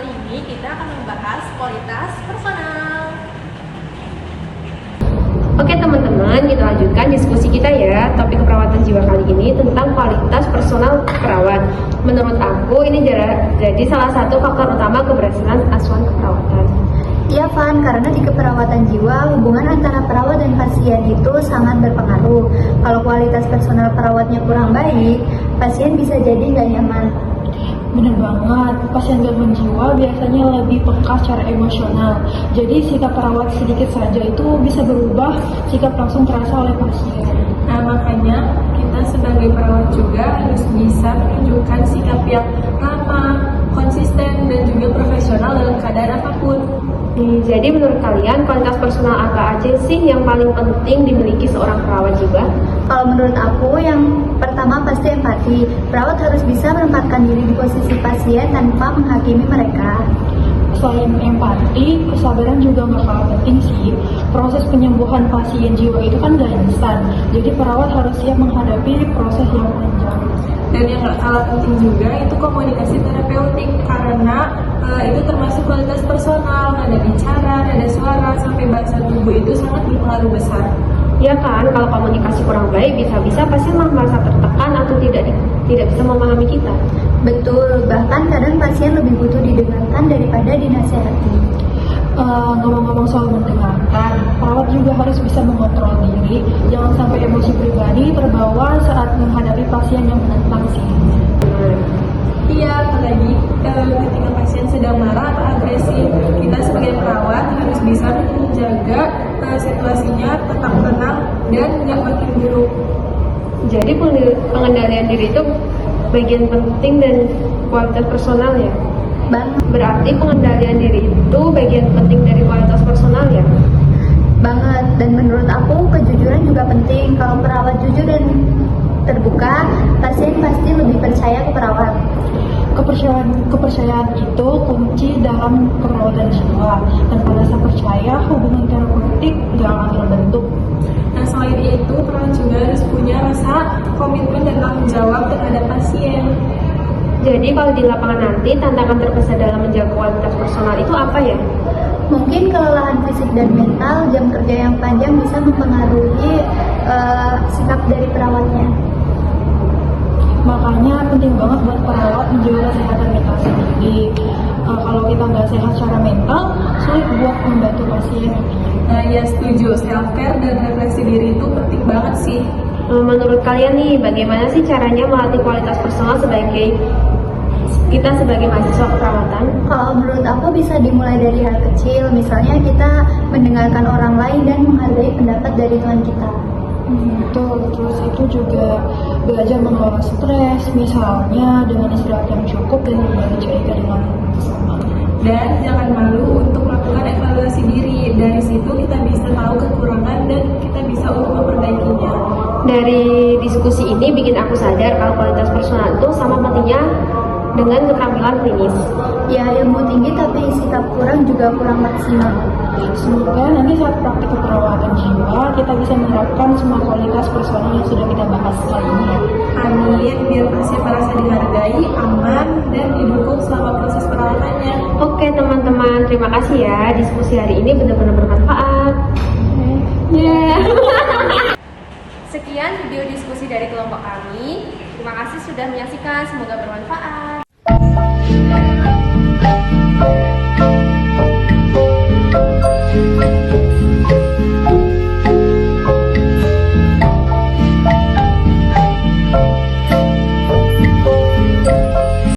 kali ini kita akan membahas kualitas personal. Oke teman-teman, kita lanjutkan diskusi kita ya. Topik keperawatan jiwa kali ini tentang kualitas personal perawat. Menurut aku ini jadi salah satu faktor utama keberhasilan asuhan keperawatan. Iya Van, karena di keperawatan jiwa hubungan antara perawat dan pasien itu sangat berpengaruh. Kalau kualitas personal perawatnya kurang baik, pasien bisa jadi nggak nyaman. Bener banget, pasien gangguan jiwa biasanya lebih peka secara emosional. Jadi sikap perawat sedikit saja itu bisa berubah, sikap langsung terasa oleh pasien. Nah, makanya kita sebagai perawat juga harus bisa menunjukkan sikap yang ramah, konsisten, dan juga profesional dalam keadaan apapun. Jadi menurut kalian kualitas personal apa aja sih yang paling penting dimiliki seorang perawat jiwa? Kalau menurut aku, yang pertama pasti empati. Perawat harus bisa menempatkan diri di posisi pasien tanpa menghakimi mereka. Selain empati, kesabaran juga nggak kalah penting sih. Proses penyembuhan pasien jiwa itu kan gak instan. Jadi perawat harus siap menghadapi proses yang panjang. Dan yang gak kalah penting juga itu komunikasi terapeutik, karena itu termasuk kualitas personal, nada bicara, nada suara, sampai bahasa tubuh itu sangat berpengaruh besar. Ya kan, kalau komunikasi kurang baik bisa-bisa pasien malah merasa tertekan atau tidak bisa memahami kita. Betul, bahkan kadang pasien lebih butuh didengarkan daripada dinasehati. Ngomong-ngomong soal mendengarkan, perawat juga harus bisa mengontrol diri, jangan sampai emosi pribadi terbawa saat menghadapi pasien yang menentang sih. Iya, apalagi ketika pasien sedang marah atau agresif, kita sebagai perawat harus bisa menjaga situasinya tetap tenang dan nggak makin buruk. Jadi pengendalian diri itu bagian penting dan kualitas personal ya. Berarti pengendalian diri itu bagian penting dari kualitas personal ya. Banget, dan menurut aku kejujuran juga penting. Kalau perawat jujur dan terbuka, pasien pasti lebih percaya ke perawat. Kepercayaan itu kunci dalam keperawatan jiwa. Tanpa rasa percaya, hubungan terapeutik gak akan terbentuk. Nah, selain itu, perawat juga harus punya rasa komitmen dan tanggung jawab terhadap pasien. Jadi kalau di lapangan nanti tantangan terbesar dalam menjaga kualitas personal itu apa ya? Mungkin kelelahan fisik dan mental, jam kerja yang panjang bisa mempengaruhi sikap dari perawatnya. Makanya penting banget buat perawat menjaga kesehatan mental sendiri. Kalau kita nggak sehat secara mental, sulit buat membantu pasien. Nah, ya setuju, self-care dan refleksi diri itu penting banget sih. Menurut kalian nih, bagaimana sih caranya melatih kualitas personal sebagai kita sebagai mahasiswa keperawatan? Kalau menurut aku bisa dimulai dari hal kecil, misalnya kita mendengarkan orang lain dan menghargai pendapat dari teman kita. Betul, terus itu juga belajar mengelola stres, misalnya dengan istirahat yang cukup dan berbagi cerita dengan bersama. Dan jangan malu untuk melakukan evaluasi diri. Dari situ kita bisa tahu kekurangan dan kita bisa untuk memperbaikinya. Dari diskusi ini bikin aku sadar kalau kualitas personal itu sama pentingnya dengan keterampilan klinis. Ya, ilmu tinggi tapi sikap kurang juga kurang maksimal. Semoga nanti saat praktik keperawatan jiwa kita bisa menerapkan semua kualitas personal yang sudah kita bahas kali ini ya. Amin, biar pasien merasa dihargai, aman, dan didukung selama proses perawatannya. Oke teman-teman, terima kasih ya. Diskusi hari ini benar-benar bermanfaat. Sekian video diskusi dari kelompok kami. Terima kasih sudah menyaksikan, semoga bermanfaat.